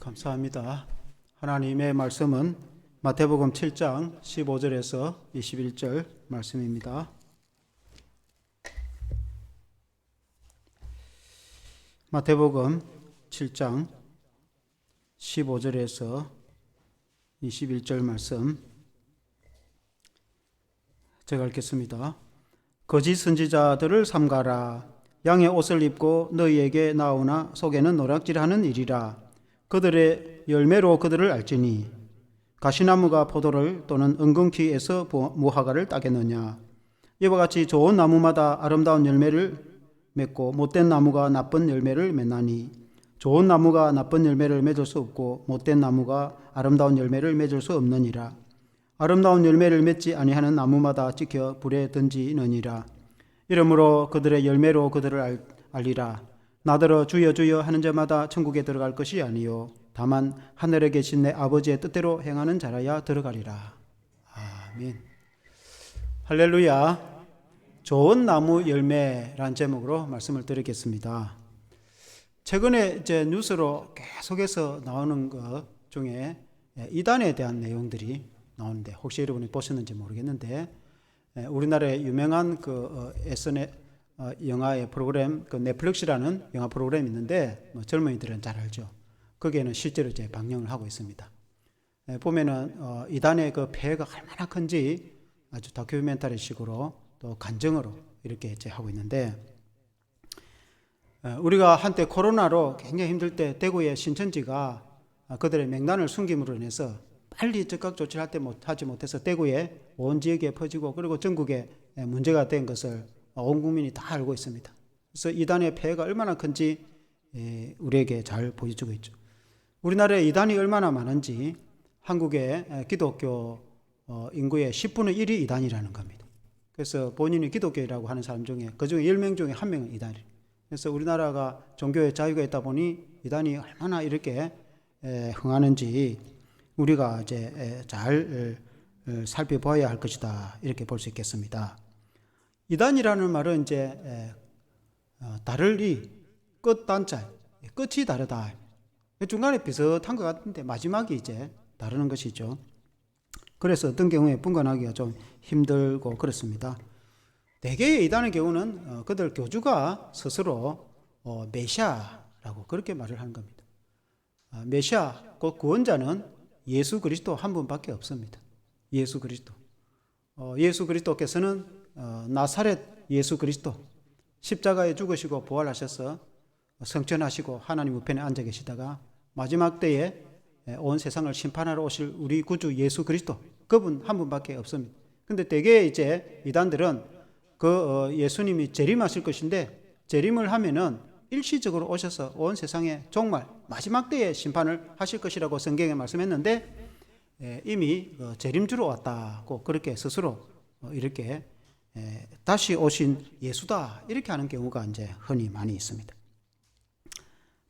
감사합니다. 하나님의 말씀은 마태복음 7장 15절에서 21절 말씀입니다. 마태복음 7장 15절에서 21절 말씀 제가 읽겠습니다. 거짓 선지자들을 삼가라. 양의 옷을 입고 너희에게 나오나 속에는 노략질하는 일이라. 그들의 열매로 그들을 알지니 가시나무가 포도를 또는 은근키에서 무화과를 따겠느냐. 이와 같이 좋은 나무마다 아름다운 열매를 맺고 못된 나무가 나쁜 열매를 맺나니 좋은 나무가 나쁜 열매를 맺을 수 없고 못된 나무가 아름다운 열매를 맺을 수 없느니라. 아름다운 열매를 맺지 아니하는 나무마다 찍혀 불에 던지느니라. 이러므로 그들의 열매로 그들을 알리라. 나더러 주여 주여 하는 자마다 천국에 들어갈 것이 아니요 다만 하늘에 계신 내 아버지의 뜻대로 행하는 자라야 들어가리라. 아멘. 할렐루야. 좋은 나무 열매란 제목으로 말씀을 드리겠습니다. 최근에 이제 뉴스로 계속해서 나오는 것 중에 이단에 대한 내용들이 나오는데 혹시 여러분이 보셨는지 모르겠는데 우리나라의 유명한 그 SNS 영화의 프로그램 그 넷플릭스라는 영화 프로그램이 있는데 젊은이들은 잘 알죠. 거기에는 실제로 이제 방영을 하고 있습니다. 보면은 이단의 그 폐해가 얼마나 큰지 아주 다큐멘터리식으로 또 간증으로 이렇게 이제 하고 있는데 우리가 한때 코로나로 굉장히 힘들 때 대구의 신천지가 그들의 맹단을 숨김으로 인해서 빨리 즉각 조치를 하지 못해서 대구에 온 지역에 퍼지고 그리고 전국에 문제가 된 것을 온 국민이 다 알고 있습니다. 그래서 이단의 폐해가 얼마나 큰지 우리에게 잘 보여주고 있죠. 우리나라에 이단이 얼마나 많은지 한국의 기독교 인구의 10분의 1이 이단이라는 겁니다. 그래서 본인이 기독교라고 하는 사람 중에 그중에 10명 중에 1명은 이단이에요. 그래서 우리나라가 종교의 자유가 있다 보니 이단이 얼마나 이렇게 흥하는지 우리가 이제 잘 살펴봐야 할 것이다 이렇게 볼 수 있겠습니다. 이단이라는 말은 이제 다를 이 끝 단자 끝이 다르다. 중간에 비슷한 것 같은데 마지막이 이제 다르는 것이죠. 그래서 어떤 경우에 분간하기가 좀 힘들고 그렇습니다. 대개의 이단의 경우는 그들 교주가 스스로 메시아라고 그렇게 말을 하는 겁니다. 메시아, 그 구원자는 예수 그리스도 한 분밖에 없습니다. 예수 그리스도. 예수 그리스도께서는 나사렛 예수 그리스도 십자가에 죽으시고 부활하셔서 성천하시고 하나님 우편에 앉아 계시다가 마지막 때에 온 세상을 심판하러 오실 우리 구주 예수 그리스도 그분 한 분밖에 없습니다. 근데 대개 이제 이단들은 그 예수님이 재림하실 것인데 재림을 하면은 일시적으로 오셔서 온 세상에 종말 마지막 때에 심판을 하실 것이라고 성경에 말씀했는데 이미 재림주로 왔다고 그렇게 스스로 이렇게 다시 오신 예수다 이렇게 하는 경우가 이제 흔히 많이 있습니다.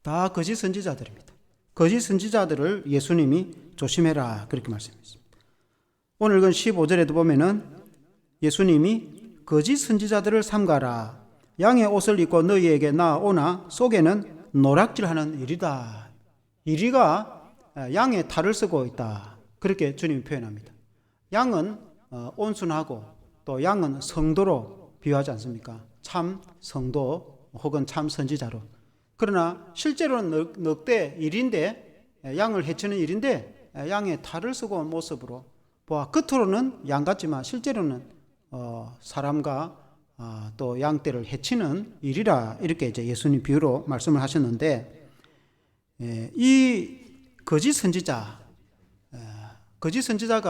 다 거짓 선지자들입니다. 거짓 선지자들을 예수님이 조심해라 그렇게 말씀했습니다. 오늘 그 15절에도 보면은 예수님이 거짓 선지자들을 삼가라. 양의 옷을 입고 너희에게 나오나 속에는 노략질하는 이리다. 이리가 양의 탈을 쓰고 있다. 그렇게 주님이 표현합니다. 양은 온순하고 또 양은 성도로 비유하지 않습니까? 참 성도 혹은 참 선지자로. 그러나 실제로는 늑대 일인데 양을 해치는 일인데 양의 탈을 쓰고 온 모습으로 보아 겉으로는 양 같지만 실제로는 사람과 또 양떼를 해치는 일이라 이렇게 이제 예수님 비유로 말씀을 하셨는데 이 거짓 선지자가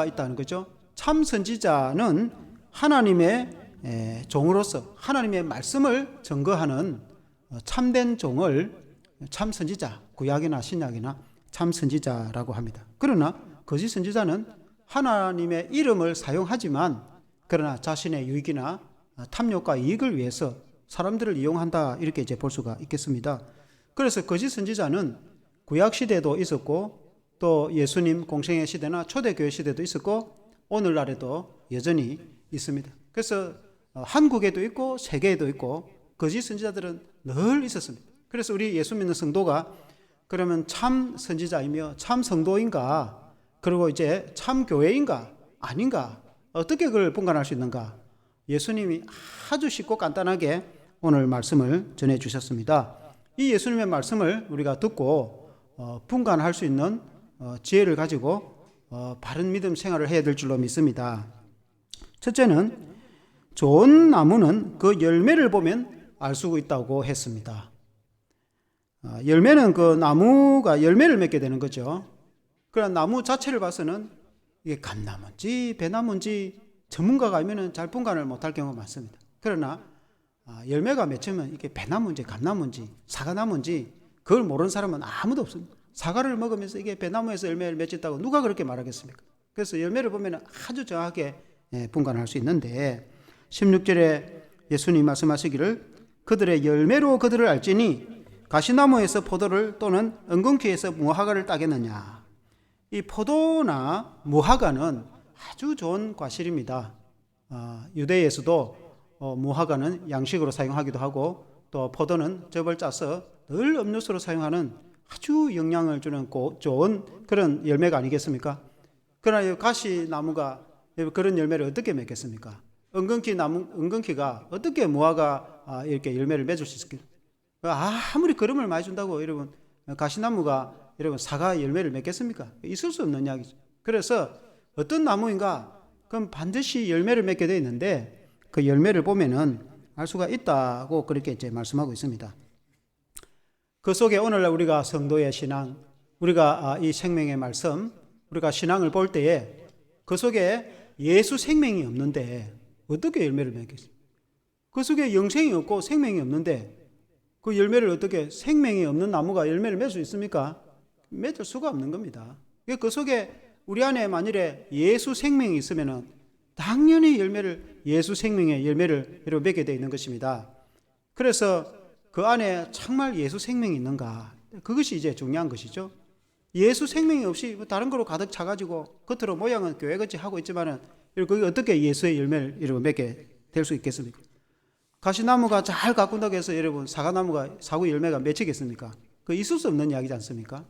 있다는 거죠. 참 선지자는 하나님의 종으로서 하나님의 말씀을 증거하는 참된 종을 참 선지자, 구약이나 신약이나 참 선지자라고 합니다. 그러나 거짓 선지자는 하나님의 이름을 사용하지만 그러나 자신의 유익이나 탐욕과 이익을 위해서 사람들을 이용한다 이렇게 이제 볼 수가 있겠습니다. 그래서 거짓 선지자는 구약 시대도 있었고 또 예수님 공생애 시대나 초대교회 시대도 있었고 오늘날에도 여전히 있습니다. 그래서 한국에도 있고 세계에도 있고 거짓 선지자들은 늘 있었습니다. 그래서 우리 예수 믿는 성도가 그러면 참 선지자이며 참 성도인가? 그리고 이제 참 교회인가? 아닌가? 어떻게 그걸 분간할 수 있는가? 예수님이 아주 쉽고 간단하게 오늘 말씀을 전해 주셨습니다. 이 예수님의 말씀을 우리가 듣고 분간할 수 있는 지혜를 가지고 바른 믿음 생활을 해야 될 줄로 믿습니다. 첫째는 좋은 나무는 그 열매를 보면 알 수 있다고 했습니다. 열매는 그 나무가 열매를 맺게 되는 거죠. 그러나 나무 자체를 봐서는 이게 감나무인지 배나무인지 전문가가 아니면 잘 분간을 못할 경우가 많습니다. 그러나 열매가 맺히면 이게 배나무인지 감나무인지 사과나무인지 그걸 모르는 사람은 아무도 없습니다. 사과를 먹으면서 이게 배나무에서 열매를 맺었다고 누가 그렇게 말하겠습니까? 그래서 열매를 보면 아주 정확하게 분간할 수 있는데 16절에 예수님 말씀하시기를 그들의 열매로 그들을 알지니 가시나무에서 포도를 또는 엉겅퀴에서 무화과를 따겠느냐. 이 포도나 무화과는 아주 좋은 과실입니다. 유대에서도 무화과는 양식으로 사용하기도 하고 또 포도는 즙을 짜서 늘 음료수로 사용하는 아주 영양을 주는 좋은 그런 열매가 아니겠습니까? 그러나 가시나무가 그런 열매를 어떻게 맺겠습니까? 엉겅퀴가 어떻게 무화과 이렇게 열매를 맺을 수 있을까요? 아무리 거름을 많이 준다고 여러분 가시나무가 여러분 사과 열매를 맺겠습니까? 있을 수 없는 이야기죠. 그래서 어떤 나무인가 그럼 반드시 열매를 맺게 되어 있는데 그 열매를 보면은 알 수가 있다고 그렇게 이제 말씀하고 있습니다. 그 속에 오늘날 우리가 성도의 신앙, 우리가 이 생명의 말씀, 우리가 신앙을 볼 때에 그 속에 예수 생명이 없는데 어떻게 열매를 맺겠습니까? 그 속에 영생이 없고 생명이 없는데 그 열매를 어떻게 생명이 없는 나무가 열매를 맺을 수 있습니까? 맺을 수가 없는 겁니다. 그 속에 우리 안에 만일에 예수 생명이 있으면은 당연히 예수 생명의 열매를 맺게 되어 있는 것입니다. 그래서 그 안에 정말 예수 생명이 있는가? 그것이 이제 중요한 것이죠. 예수 생명이 없이 다른 거로 가득 차가지고 겉으로 모양은 교회같이 하고 있지만은 그게 어떻게 예수의 열매를 맺게 될 수 있겠습니까? 가시나무가 잘 가꾼다고 해서 여러분 사과나무가 사과 열매가 맺히겠습니까? 그 있을 수 없는 이야기지 않습니까?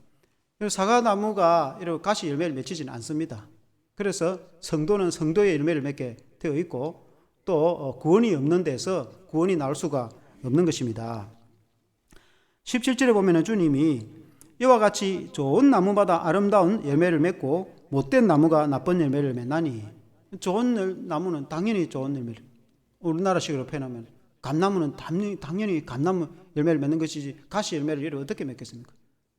사과나무가 이런 가시 열매를 맺히지는 않습니다. 그래서 성도는 성도의 열매를 맺게 되어 있고 또 구원이 없는 데서 구원이 나올 수가 없는 것입니다. 17절에 보면 주님이 이와 같이 좋은 나무마다 아름다운 열매를 맺고 못된 나무가 나쁜 열매를 맺나니 좋은 나무는 당연히 좋은 열매를 우리나라식으로 표현하면 감나무는 당연히 감나무 열매를 맺는 것이지 가시 열매를 어떻게 맺겠습니까?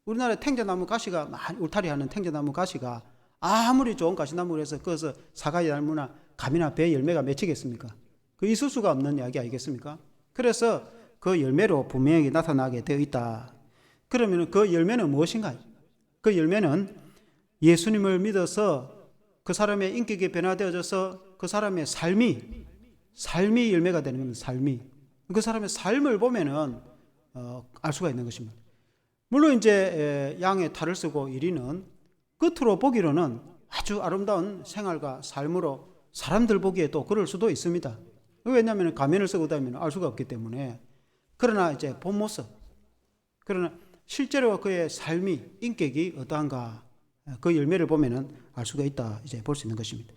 우리나라 탱자나무 가시가 울타리하는 탱자나무 가시가 아무리 좋은 가시나무를 해서 거기서 사과나무나 감이나 배 열매가 맺히겠습니까? 그 있을 수가 없는 이야기 아니겠습니까? 그래서 그 열매로 분명히 나타나게 되어 있다. 그러면 그 열매는 무엇인가? 그 열매는 예수님을 믿어서 그 사람의 인격이 변화되어져서 그 사람의 삶이 열매가 되는 겁니다. 삶이. 그 사람의 삶을 보면은 알 수가 있는 것입니다. 물론 이제 양의 탈을 쓰고 이리는 겉으로 보기로는 아주 아름다운 생활과 삶으로 사람들 보기에도 그럴 수도 있습니다. 왜냐하면 가면을 쓰고 다니면 알 수가 없기 때문에. 그러나 이제 본 모습, 그러나 실제로 그의 삶이 인격이 어떠한가 그 열매를 보면은 알 수가 있다 이제 볼 수 있는 것입니다.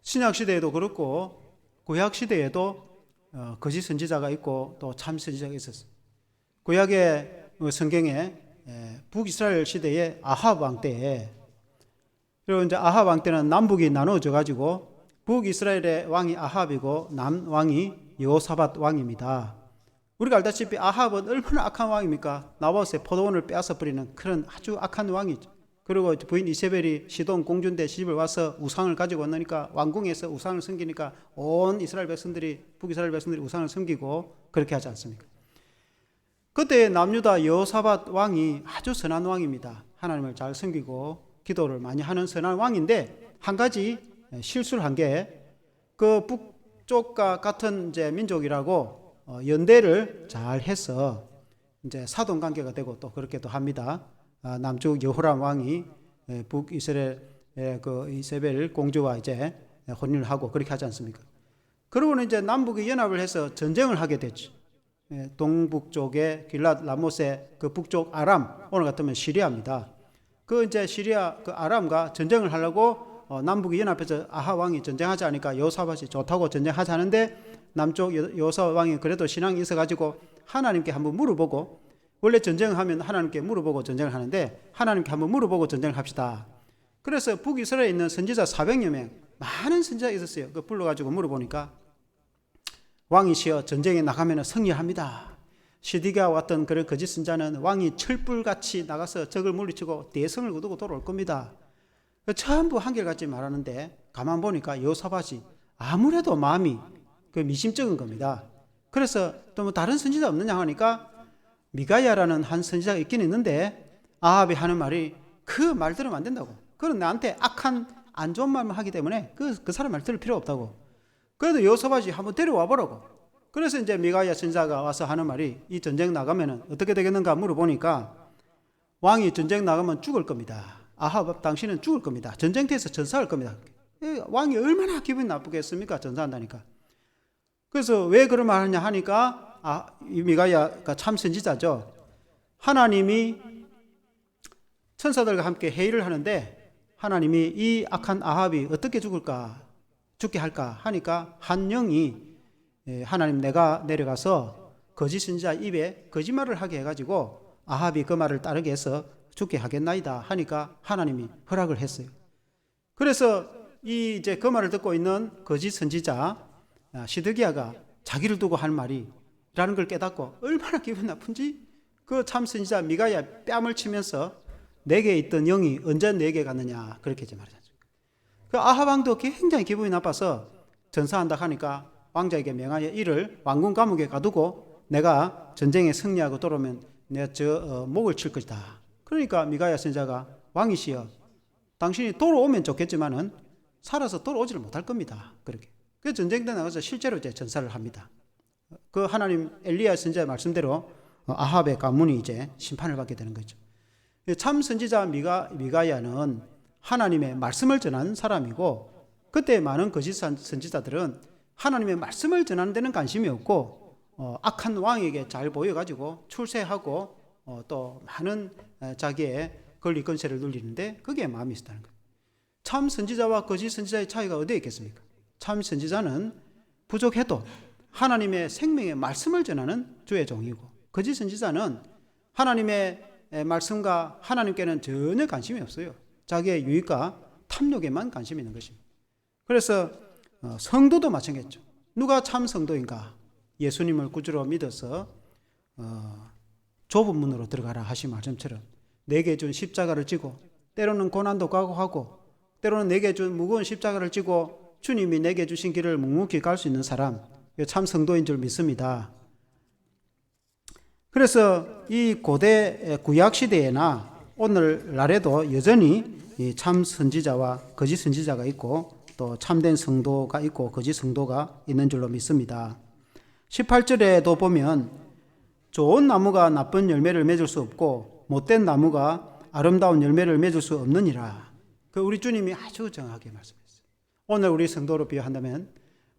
신약 시대에도 그렇고 구약 시대에도 거짓 선지자가 있고 또 참 선지자가 있었어요. 구약의 성경에 북이스라엘 시대의 아합 왕 때에 그리고 이제 아합 왕 때는 남북이 나누어져 가지고 북이스라엘의 왕이 아합이고 남왕이 여호사밧 왕입니다. 우리가 알다시피 아합은 얼마나 악한 왕입니까? 나봇의 포도원을 빼앗아 버리는 그런 아주 악한 왕이죠. 그리고 부인 이세벨이 시돈 공주인데 시집을 와서 우상을 가지고 왔으니까 왕궁에서 우상을 섬기니까 온 이스라엘 백성들이 북이스라엘 백성들이 우상을 섬기고 그렇게 하지 않습니까? 그때 남유다 여호사밧 왕이 아주 선한 왕입니다. 하나님을 잘 섬기고 기도를 많이 하는 선한 왕인데 한 가지 실수를 한 게 그 북쪽과 같은 이제 민족이라고 연대를 잘 해서 이제 사돈 관계가 되고 또 그렇게도 합니다. 남쪽 여호람 왕이 북이스라엘 그 이세벨 공주와 이제 혼인을 하고 그렇게 하지 않습니까? 그러고는 이제 남북이 연합을 해서 전쟁을 하게 됐죠. 동북쪽에 길랏 라모스의 그 북쪽 아람, 오늘 같으면 시리아입니다. 그 이제 시리아 그 아람과 전쟁을 하려고 남북이 연합해서 아하 왕이 전쟁하지 않으니까 여호사밧이 좋다고 전쟁하자는데 남쪽 여호사밧 왕이 그래도 신앙이 있어가지고 하나님께 한번 물어보고, 원래 전쟁하면 하나님께 물어보고 전쟁을 하는데 하나님께 한번 물어보고 전쟁을 합시다. 그래서 북이스라엘에 있는 선지자 400여 명, 많은 선지자가 있었어요. 그 불러가지고 물어보니까 왕이시여 전쟁에 나가면 승리합니다. 시디가 왔던 그런 거짓 선자는 왕이 철불같이 나가서 적을 물리치고 대성을 거두고 돌아올 겁니다. 전부 한결같이 말하는데 가만 보니까 여호사밧이 아무래도 마음이 그 미심쩍은 겁니다. 그래서 또 뭐 다른 선지자 없느냐 하니까 미가야라는 한 선지자가 있긴 있는데 아합이 하는 말이 그 말 들으면 안 된다고. 그건 나한테 악한 안 좋은 말만 하기 때문에 그 사람 말 들을 필요 없다고. 그래도 여호사밧이 한번 데려와 보라고. 그래서 이제 미가야 선지자가 와서 하는 말이 이 전쟁 나가면 어떻게 되겠는가 물어보니까 왕이 전쟁 나가면 죽을 겁니다. 아합 당신은 죽을 겁니다. 전쟁터에서 전사할 겁니다. 왕이 얼마나 기분이 나쁘겠습니까? 전사한다니까. 그래서 왜 그런 말 하냐 하니까 이 미가야가 참 선지자죠. 하나님이 천사들과 함께 회의를 하는데 하나님이 이 악한 아합이 어떻게 죽게 할까 하니까 한 영이 하나님 내가 내려가서 거짓 선지자 입에 거짓말을 하게 해가지고 아합이 그 말을 따르게 해서 죽게 하겠나이다 하니까 하나님이 허락을 했어요. 그래서 이제 그 말을 듣고 있는 거짓 선지자 시드기야가 자기를 두고 할 말이라는 걸 깨닫고 얼마나 기분 나쁜지 그 참 선지자 미가야 뺨을 치면서 내게 있던 영이 언제 내게 갔느냐 그렇게 이제 말하죠. 그 아합 왕도 굉장히 기분이 나빠서 전사한다 하니까 왕자에게 명하여 이를 왕궁 감옥에 가두고 내가 전쟁에 승리하고 돌아오면 내가 목을 칠 것이다. 그러니까 미가야 선지자가 왕이시여 당신이 돌아오면 좋겠지만은 살아서 돌아오지를 못할 겁니다. 그렇게. 그 전쟁때 나가서 실제로 이제 전사를 합니다. 그 하나님 엘리야 선지자의 말씀대로 아합의 가문이 이제 심판을 받게 되는 거죠. 참 선지자 미가야는 하나님의 말씀을 전하는 사람이고 그때 많은 거짓 선지자들은 하나님의 말씀을 전하는 데는 관심이 없고 악한 왕에게 잘 보여가지고 출세하고 또 많은 자기의 권리 권세를 누리는데 그게 마음이 있었다는 거예요. 참 선지자와 거짓 선지자의 차이가 어디에 있겠습니까? 참 선지자는 부족해도 하나님의 생명의 말씀을 전하는 주의 종이고 거짓 선지자는 하나님의 말씀과 하나님께는 전혀 관심이 없어요. 자기의 유익과 탐욕에만 관심이 있는 것입니다. 그래서 성도도 마찬가지죠. 누가 참 성도인가? 예수님을 구주로 믿어서 좁은 문으로 들어가라 하신 말씀처럼 내게 준 십자가를 지고 때로는 고난도 각오하고 때로는 내게 준 무거운 십자가를 지고 주님이 내게 주신 길을 묵묵히 갈 수 있는 사람, 참 성도인 줄 믿습니다. 그래서 이 고대 구약 시대에나 오늘날에도 여전히 참 선지자와 거짓 선지자가 있고 또 참된 성도가 있고 거짓 성도가 있는 줄로 믿습니다. 18절에도 보면 좋은 나무가 나쁜 열매를 맺을 수 없고 못된 나무가 아름다운 열매를 맺을 수 없느니라. 그 우리 주님이 아주 정확하게 말씀했어요. 오늘 우리 성도로 비유한다면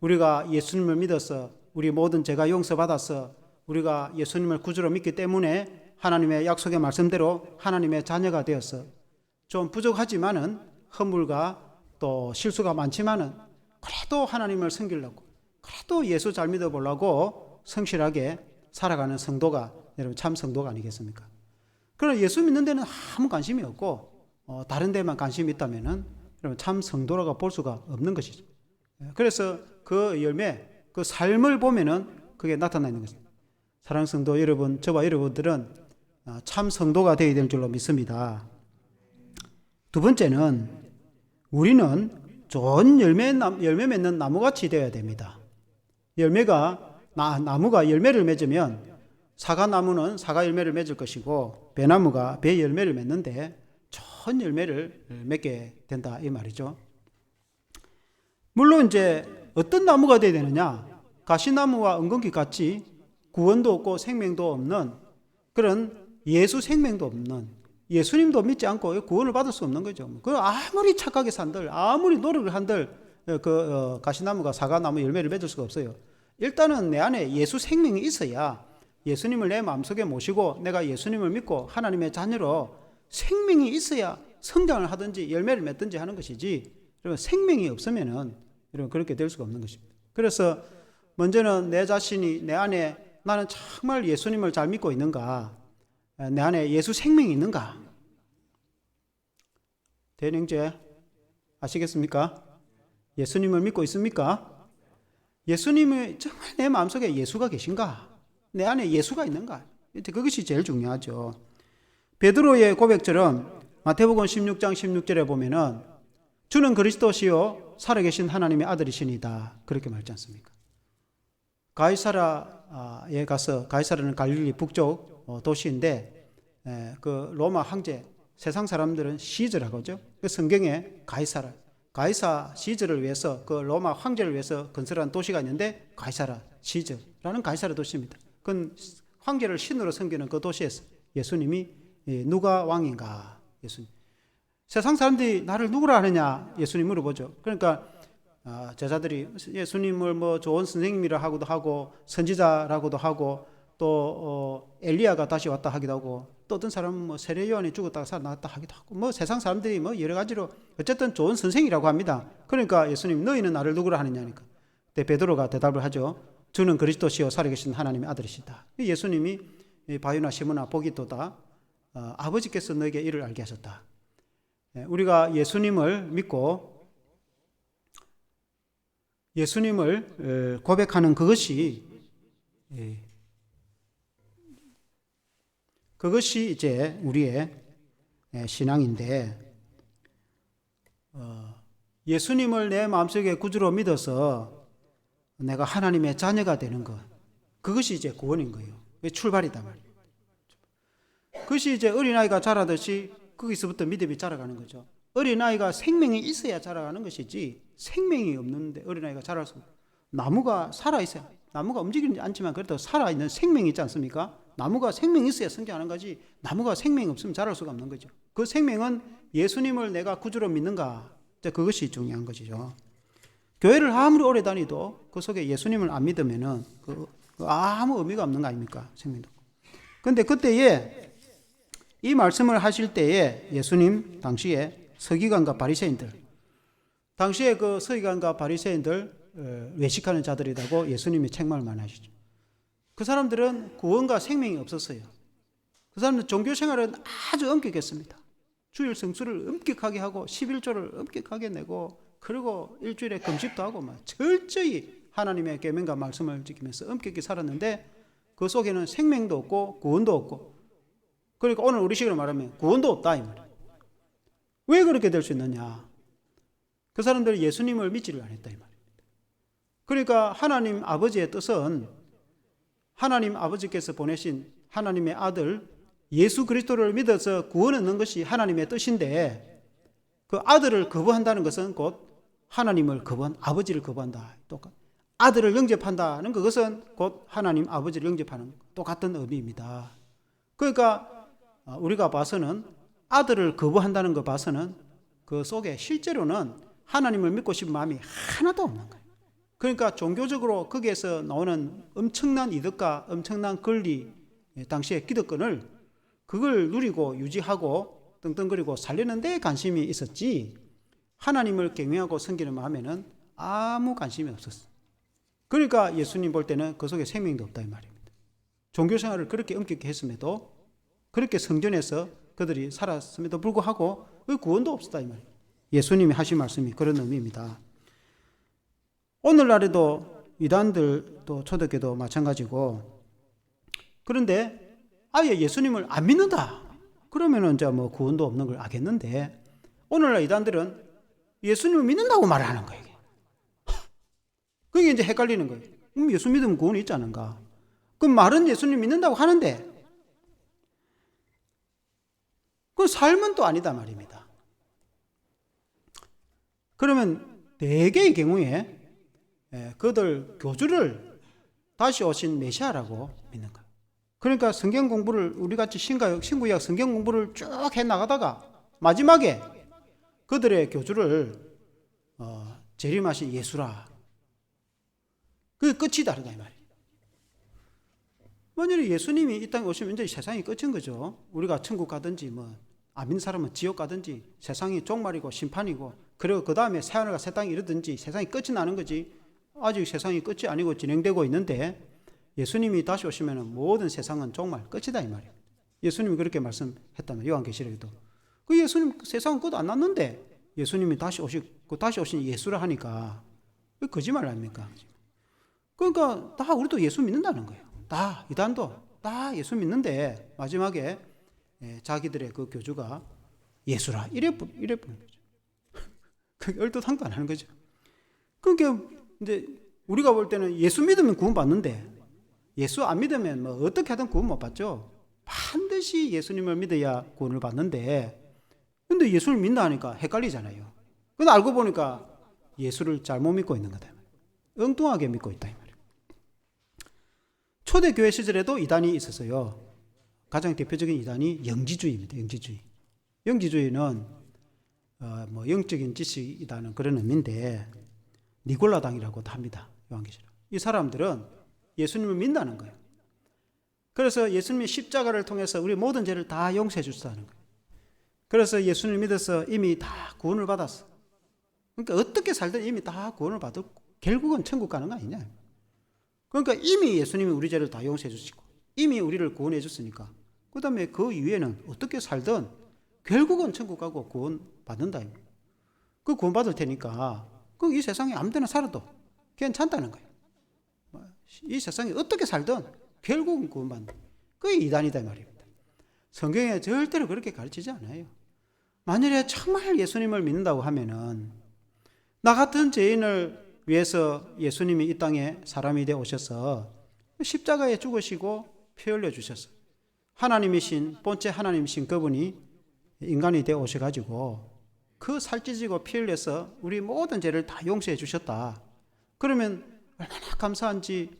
우리가 예수님을 믿어서 우리 모든 죄가 용서받아서 우리가 예수님을 구주로 믿기 때문에 하나님의 약속의 말씀대로 하나님의 자녀가 되어서 좀 부족하지만은 허물과 또 실수가 많지만은 그래도 하나님을 섬기려고 그래도 예수 잘 믿어보려고 성실하게 살아가는 성도가 여러분 참 성도가 아니겠습니까? 그러나 예수 믿는 데는 아무 관심이 없고 다른 데만 관심이 있다면은 여러분 참 성도라고 볼 수가 없는 것이죠. 그래서 그 열매, 그 삶을 보면은 그게 나타나 있는 것입니다. 사랑하는 성도 여러분, 저와 여러분들은 참 성도가 되어야 될 줄로 믿습니다. 두 번째는 우리는 좋은 열매 맺는 나무같이 되어야 됩니다. 나무가 열매를 맺으면 사과나무는 사과 열매를 맺을 것이고 배나무가 배 열매를 맺는데 좋은 열매를 맺게 된다 이 말이죠. 물론 이제 어떤 나무가 되어야 되느냐? 가시나무와 은근기 같이 구원도 없고 생명도 없는 그런 예수 생명도 없는 예수님도 믿지 않고 구원을 받을 수 없는 거죠. 그 아무리 착하게 산들 아무리 노력을 한들 가시나무가 사과나무 열매를 맺을 수가 없어요. 일단은 내 안에 예수 생명이 있어야 예수님을 내 마음속에 모시고 내가 예수님을 믿고 하나님의 자녀로 생명이 있어야 성장을 하든지 열매를 맺든지 하는 것이지, 여러분 생명이 없으면은 여러분 그렇게 될 수가 없는 것입니다. 그래서 먼저는 내 자신이 내 안에 나는 정말 예수님을 잘 믿고 있는가, 내 안에 예수 생명이 있는가. 대령제 아시겠습니까? 예수님을 믿고 있습니까? 예수님이 정말 내 마음속에 예수가 계신가? 내 안에 예수가 있는가? 그것이 제일 중요하죠. 베드로의 고백처럼 마태복음 16장 16절에 보면은 주는 그리스도시요 살아계신 하나님의 아들이시니다, 그렇게 말하지 않습니까? 가이사라에 가서, 가이사라는 갈릴리 북쪽 도시인데 그 로마 황제, 세상 사람들은 시저라고 하죠. 성경에 가이사 시저를 위해서, 그 로마 황제를 위해서 건설한 도시가 있는데 가이사라 시저라는 가이사라 도시입니다. 그건 황제를 신으로 섬기는 그 도시에서 예수님이 누가 왕인가, 예수님. 세상 사람들이 나를 누구라 하느냐 예수님 물어보죠. 그러니까 제자들이 예수님을 뭐 좋은 선생님이라 하고도 하고 선지자라고도 하고 또 엘리야가 다시 왔다 하기도 하고 또 어떤 사람은 뭐 세례 요한이 죽었다가 살아났다 하기도 하고 뭐 세상 사람들이 뭐 여러 가지로 어쨌든 좋은 선생이라고 합니다. 그러니까 예수님 너희는 나를 누구라 하느냐니까. 그때 베드로가 대답을 하죠. 주는 그리스도시요 살아계신 하나님의 아들이시다. 예수님이 바유나 시므나 보기도다, 아버지께서 너에게 이를 알게 하셨다. 우리가 예수님을 믿고 예수님을 고백하는 그것이 이제 우리의 신앙인데, 예수님을 내 마음속에 구주로 믿어서 내가 하나님의 자녀가 되는 것, 그것이 이제 구원인 거예요. 출발이다 말이에요. 그것이 이제 어린아이가 자라듯이 거기서부터 믿음이 자라가는 거죠. 어린아이가 생명이 있어야 자라가는 것이지, 생명이 없는데 어린아이가 자랄 수 없어요. 나무가 살아있어요. 나무가 움직이지 않지만 그래도 살아있는 생명이 있지 않습니까? 나무가 생명이 있어야 성장하는 거지, 나무가 생명이 없으면 자랄 수가 없는 거죠. 그 생명은 예수님을 내가 구주로 믿는가, 그것이 중요한 것이죠. 교회를 아무리 오래 다니도 그 속에 예수님을 안 믿으면은 아무 의미가 없는 거 아닙니까? 생명도. 그런데 그때에 이 말씀을 하실 때에 예수님 당시에 서기관과 바리새인들, 당시에 그 서기관과 바리새인들 외식하는 자들이라고 예수님이 책망을 많이 하시죠. 그 사람들은 구원과 생명이 없었어요. 그 사람들은 종교 생활은 아주 엄격했습니다. 주일 성수를 엄격하게 하고 11조를 엄격하게 내고, 그리고 일주일에 금식도 하고 막 철저히 하나님의 계명과 말씀을 지키면서 엄격히 살았는데 그 속에는 생명도 없고 구원도 없고, 그러니까 오늘 우리식으로 말하면 구원도 없다 이 말이에요. 왜 그렇게 될 수 있느냐? 그 사람들은 예수님을 믿지를 않았다 이 말입니다. 그러니까 하나님 아버지의 뜻은 하나님 아버지께서 보내신 하나님의 아들 예수 그리스도를 믿어서 구원 얻는 것이 하나님의 뜻인데, 그 아들을 거부한다는 것은 곧 하나님을 거부한, 아버지를 거부한다. 똑같. 아들을 영접한다는 그것은 곧 하나님 아버지를 영접하는 똑같은 의미입니다. 그러니까 우리가 봐서는 아들을 거부한다는 거 봐서는 그 속에 실제로는 하나님을 믿고 싶은 마음이 하나도 없는 거예요. 그러니까 종교적으로 거기에서 나오는 엄청난 이득과 엄청난 권리, 당시의 기득권을 그걸 누리고 유지하고 떵떵거리고 살리는 데 관심이 있었지, 하나님을 경외하고 섬기는 마음에는 아무 관심이 없었어요. 그러니까 예수님 볼 때는 그 속에 생명도 없다 이 말입니다. 종교생활을 그렇게 엄격히 했음에도, 그렇게 성전에서 그들이 살았음에도 불구하고 구원도 없었다 이 말이에요. 예수님이 하신 말씀이 그런 의미입니다. 오늘날에도 이단들도 초대교도 마찬가지고, 그런데 아예 예수님을 안 믿는다 그러면은 이제 뭐 구원도 없는 걸 알겠는데, 오늘날 이단들은 예수님을 믿는다고 말하는 거예요. 그게 이제 헷갈리는 거예요. 예수 믿으면 구원이 있지 않은가? 그럼 말은 예수님 믿는다고 하는데 그 삶은 또 아니다 말입니다. 그러면 대개의 경우에 그들 교주를 다시 오신 메시아라고 믿는 거예요. 그러니까 성경 공부를 우리같이 신구약 성경 공부를 쭉 해나가다가 마지막에 그들의 교주를 재림하신 예수라, 그게 끝이 다르다 이 말이에요. 만약에 예수님이 이 땅에 오시면 이제 세상이 끝인 거죠. 우리가 천국 가든지 안 믿는 사람은 지옥 가든지 세상이 종말이고 심판이고, 그리고 그 다음에 새하늘과 새 땅이 이르든지 세상이 끝이 나는 거지. 아직 세상이 끝이 아니고 진행되고 있는데, 예수님이 다시 오시면 모든 세상은 종말 끝이다 이 말이에요. 예수님이 그렇게 말씀했다면 요한계시록에도. 그 예수님 세상은 끝 안 났는데 예수님이 다시 오신 예수라 하니까 그 거짓말 아닙니까? 그러니까 다 우리도 예수 믿는다는 거예요. 다 이단도 다 예수 믿는데 마지막에 자기들의 그 교주가 예수라 이래 부르는 거죠. 그게 얼토당토 안 하는 거죠. 그러니까 이제 우리가 볼 때는 예수 믿으면 구원 받는데, 예수 안 믿으면 어떻게 하든 구원 못 받죠. 반드시 예수님을 믿어야 구원을 받는데, 근데 예수를 믿나 하니까 헷갈리잖아요. 근데 알고 보니까 예수를 잘못 믿고 있는 거다. 엉뚱하게 믿고 있다 이 말이에요. 초대교회 시절에도 이단이 있었어요. 가장 대표적인 이단이 영지주의입니다. 영지주의는 영적인 지식이라는 그런 의미인데, 니골라당이라고도 합니다. 요한계시록. 이 사람들은 예수님을 믿는다는 거예요. 그래서 예수님의 십자가를 통해서 우리 모든 죄를 다 용서해 주시다는 거예요. 그래서 예수님을 믿어서 이미 다 구원을 받았어. 그러니까 어떻게 살든 이미 다 구원을 받았고 결국은 천국 가는 거 아니냐. 그러니까 이미 예수님이 우리 죄를 다 용서해 주시고 이미 우리를 구원해 줬으니까, 그 다음에 그 이후에는 어떻게 살든 결국은 천국 가고 구원 받는다. 그 구원 받을 테니까 그 이 세상에 아무 데나 살아도 괜찮다는 거예요. 이 세상에 어떻게 살든 결국은 구원 받는다. 그게 이단이다 말입니다. 성경에 절대로 그렇게 가르치지 않아요. 만약에 정말 예수님을 믿는다고 하면은, 나 같은 죄인을 위해서 예수님이 이 땅에 사람이 되어 오셔서 십자가에 죽으시고 피 흘려 주셨어요. 본체 하나님이신 그분이 인간이 되어 오셔가지고 그 살찌지고 피 흘려서 우리 모든 죄를 다 용서해 주셨다. 그러면 얼마나 감사한지,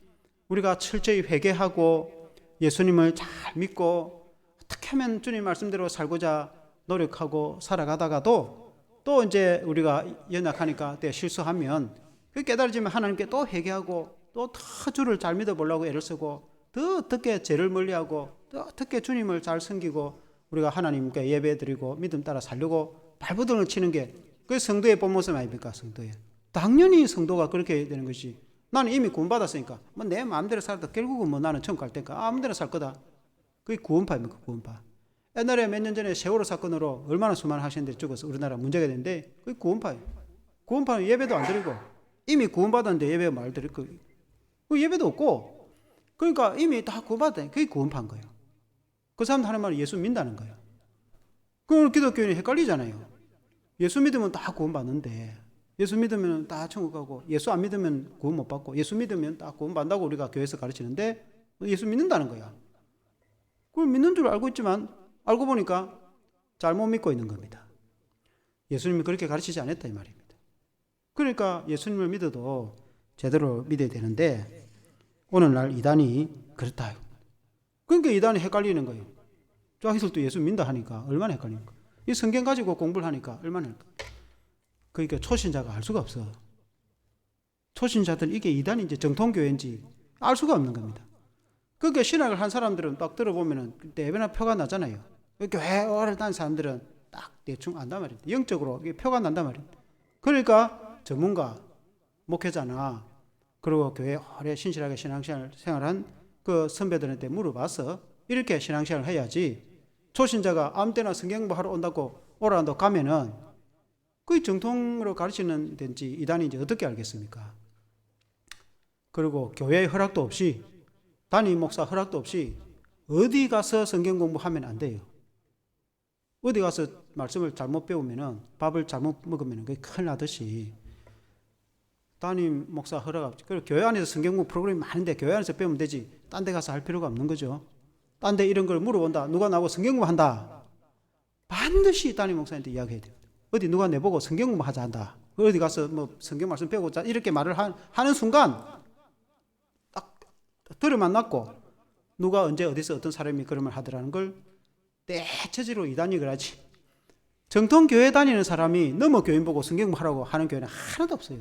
우리가 철저히 회개하고 예수님을 잘 믿고 어떻게 하면 주님 말씀대로 살고자 노력하고 살아가다가도 또 이제 우리가 연약하니까 때 실수하면 그 깨달아지면 하나님께 또 회개하고 또 더 주를 잘 믿어보려고 애를 쓰고 더 어떻게 죄를 멀리하고 또 어떻게 주님을 잘 섬기고 우리가 하나님께 예배드리고 믿음 따라 살려고 발버둥을 치는 게 그게 성도의 본 모습 아닙니까? 성도의. 당연히 성도가 그렇게 해야 되는 것이, 나는 이미 구원받았으니까 내 마음대로 살아도 결국은 나는 천국 갈 테니까 아무데나 살 거다. 그게 구원파입니까? 구원파. 옛날에 몇 년 전에 세월호 사건으로 얼마나 수많은 학생들이 죽어서 우리나라 문제가 됐는데 그게 구원파예요. 구원파는 예배도 안 드리고 이미 구원받았는데 예배 말 드릴 거, 그 예배도 없고, 그러니까 이미 다 구원받았다니 그게 구원파인 거예요. 그 사람들 하는 말은 예수 믿는다는 거예요. 그럼 기독교인이 헷갈리잖아요. 예수 믿으면 다 구원받는데, 예수 믿으면 다 천국 가고 예수 안 믿으면 구원 못 받고, 예수 믿으면 다 구원 받는다고 우리가 교회에서 가르치는데 예수 믿는다는 거야. 그걸 믿는 줄 알고 있지만 알고 보니까 잘못 믿고 있는 겁니다. 예수님이 그렇게 가르치지 않았다 이 말입니다. 그러니까 예수님을 믿어도 제대로 믿어야 되는데 오늘날 이단이 그렇다. 그러니까 이단이 헷갈리는 거예요. 자기들도 예수 믿는다 하니까 얼마나 헷갈리는 거예요. 이 성경 가지고 공부를 하니까 얼마나 헷갈려요. 그러니까 초신자가 알 수가 없어. 초신자들 이게 이단인지 정통교회인지 알 수가 없는 겁니다. 그러니까 신학을 한 사람들은 딱 들어보면은 대변화 표가 나잖아요. 교회 오래 다닌 사람들은 딱 대충 안단 말입니다. 영적으로 표가 난단 말입니다. 그러니까 전문가, 목회자나 그리고 교회 오래 신실하게 신앙생활한 그 선배들한테 물어봐서 이렇게 신앙생활을 해야지, 초신자가 아무 때나 성경 공부하러 온다고 오라는다고 가면은 그 정통으로 가르치는 데인지 이단인지 어떻게 알겠습니까? 그리고 교회의 허락도 없이, 담임 목사 허락도 없이 어디 가서 성경 공부하면 안 돼요. 어디 가서 말씀을 잘못 배우면은, 밥을 잘못 먹으면 그게 큰일 나듯이 담임 목사 허락 없이, 그리고 교회 안에서 성경 공부 프로그램이 많은데 교회 안에서 배우면 되지 딴 데 가서 할 필요가 없는 거죠. 딴 데 이런 걸 물어본다, 누가 나보고 성경 공부한다, 반드시 담임 목사한테 이야기해야 돼요. 어디 누가 내보고 성경 공부 하자 한다, 어디 가서 성경 말씀 배우자 이렇게 말을 하는 순간 딱 들으만 났고, 누가 언제 어디서 어떤 사람이 그런 말 하더라는 걸 대체적으로 이단이 그러지. 정통 교회 다니는 사람이 너무 교인 보고 성경 공부하라고 하는 교회는 하나도 없어요.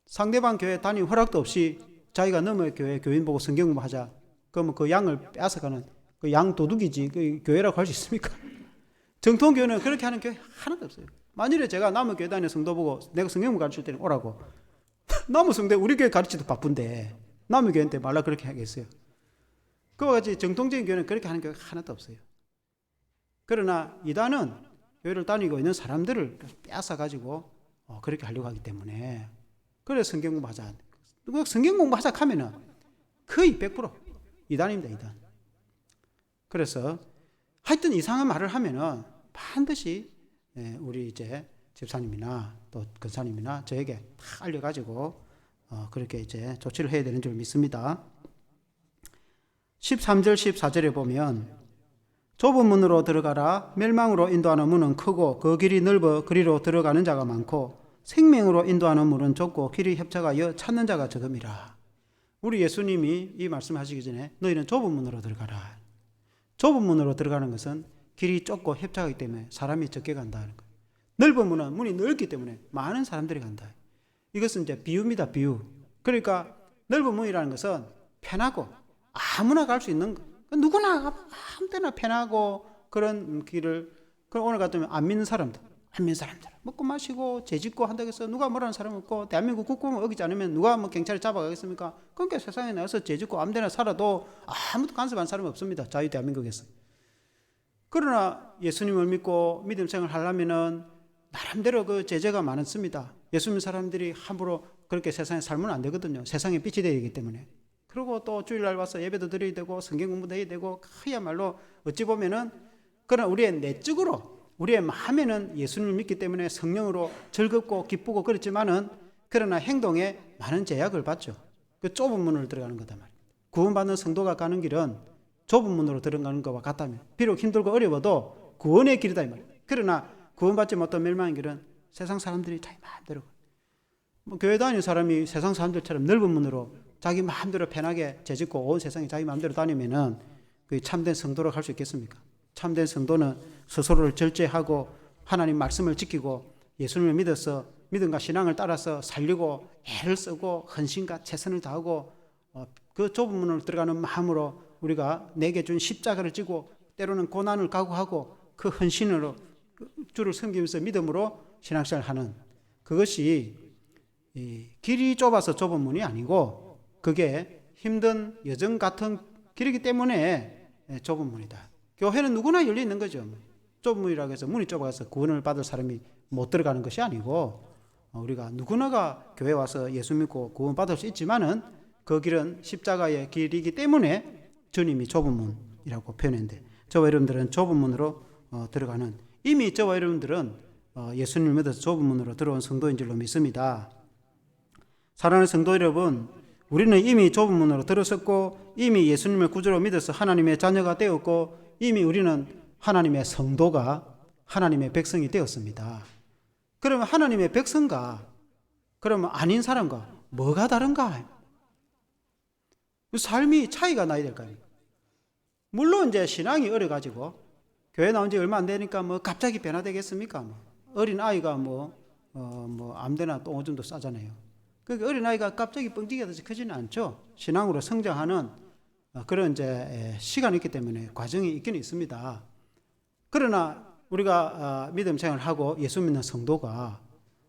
상대방 교회 다니는 허락도 없이 자기가 너무 교회 교인 보고 성경 공부하자, 그러면 그 양을 빼앗아가는 그 양 도둑이지 그 교회라고 할 수 있습니까? 정통교회는 그렇게 하는 교회 하나도 없어요. 만일에 제가 남의 교회 다니는 성도 보고 내가 성경을 가르칠 때는 오라고 남의 성도 우리 교회 가르치도 바쁜데 남의 교회한테 말라 그렇게 하겠어요? 그와 같이 정통적인 교회는 그렇게 하는 교회가 하나도 없어요. 그러나 이단은 교회를 다니고 있는 사람들을 빼앗아가지고 그렇게 하려고 하기 때문에 그래서 성경 공부하자. 성경 공부하자 하면은 거의 100% 이단입니다. 이단. 그래서 하여튼 이상한 말을 하면은 반드시 우리 이제 집사님이나 또 근사님이나 저에게 다 알려가지고 그렇게 이제 조치를 해야 되는 줄 믿습니다. 13절 14절에 보면 좁은 문으로 들어가라. 멸망으로 인도하는 문은 크고 그 길이 넓어 그리로 들어가는 자가 많고 생명으로 인도하는 문은 좁고 길이 협착하여 찾는 자가 적음이라. 우리 예수님이 이 말씀하시기 전에 너희는 좁은 문으로 들어가라. 좁은 문으로 들어가는 것은 길이 좁고 협착하기 때문에 사람이 적게 간다는 거예요. 넓은 문은 문이 넓기 때문에 많은 사람들이 간다. 이것은 이제 비유입니다. 비유. 그러니까 넓은 문이라는 것은 편하고 아무나 갈 수 있는 거. 누구나 아무 때나 편하고 그런 길을 오늘 같으면 안 믿는 사람들 먹고 마시고 죄짓고 한다고 해서 누가 뭐라는 사람 없고 대한민국 국법을 어기지 않으면 누가 뭐 경찰에 잡아가겠습니까? 그러니까 세상에 나와서 죄짓고 아무 데나 살아도 아무도 간섭한 사람이 없습니다. 자유 대한민국에서. 그러나 예수님을 믿고 믿음 생활을 하려면은 나름대로 그 제재가 많습니다. 예수 믿는 사람들이 함부로 그렇게 세상에 살면 안 되거든요. 세상에 빛이 되어야 되기 때문에. 그리고 또 주일날 와서 예배도 드려야 되고 성경 공부도 해야 되고 그야말로 어찌 보면은 그러나 우리의 내적으로 우리의 마음에는 예수님을 믿기 때문에 성령으로 즐겁고 기쁘고 그렇지만은 그러나 행동에 많은 제약을 받죠. 그 좁은 문을 들어가는 거다 말이에요. 구원받는 성도가 가는 길은 좁은 문으로 들어가는 것과 같다면 비록 힘들고 어려워도 구원의 길이다 이 말이에요. 그러나 구원받지 못한 멸망의 길은 세상 사람들이 자기 마음대로 교회 다니는 사람이 세상 사람들처럼 넓은 문으로 자기 마음대로 편하게 죄짓고 온 세상에 자기 마음대로 다니면은 그 참된 성도로 갈 수 있겠습니까? 참된 성도는 스스로를 절제하고 하나님 말씀을 지키고 예수님을 믿어서 믿음과 신앙을 따라서 살려고 애를 쓰고 헌신과 최선을 다하고 그 좁은 문을 들어가는 마음으로 우리가 내게 준 십자가를 지고 때로는 고난을 각오하고 그 헌신으로 주를 섬기면서 믿음으로 신앙생활을 하는 그것이 길이 좁아서 좁은 문이 아니고 그게 힘든 여정 같은 길이기 때문에 좁은 문이다. 교회는 누구나 열려 있는 거죠. 좁은 문이라고 해서 문이 좁아서 구원을 받을 사람이 못 들어가는 것이 아니고 우리가 누구나가 교회 와서 예수 믿고 구원 받을 수 있지만은 그 길은 십자가의 길이기 때문에 주님이 좁은 문이라고 표현했는데 저와 여러분들은 좁은 문으로 들어가는 이미 저와 여러분들은 예수님을 믿어서 좁은 문으로 들어온 성도인 줄로 믿습니다. 사랑하는 성도 여러분, 우리는 이미 좁은 문으로 들어섰고 이미 예수님을 구주로 믿어서 하나님의 자녀가 되었고 이미 우리는 하나님의 성도가 하나님의 백성이 되었습니다. 그러면 하나님의 백성과 그러면 아닌 사람과 뭐가 다른가? 삶이 차이가 나야 될까요? 물론 이제 신앙이 어려가지고 교회 나온 지 얼마 안 되니까 뭐 갑자기 변화되겠습니까? 어린 아이가 아무데나 또 오줌도 싸잖아요. 그 어린 아이가 갑자기 뻥튀기가 돼서 크지는 않죠. 신앙으로 성장하는 그런 이제 시간이 있기 때문에 과정이 있긴 있습니다. 그러나 우리가 믿음 생활을 하고 예수 믿는 성도가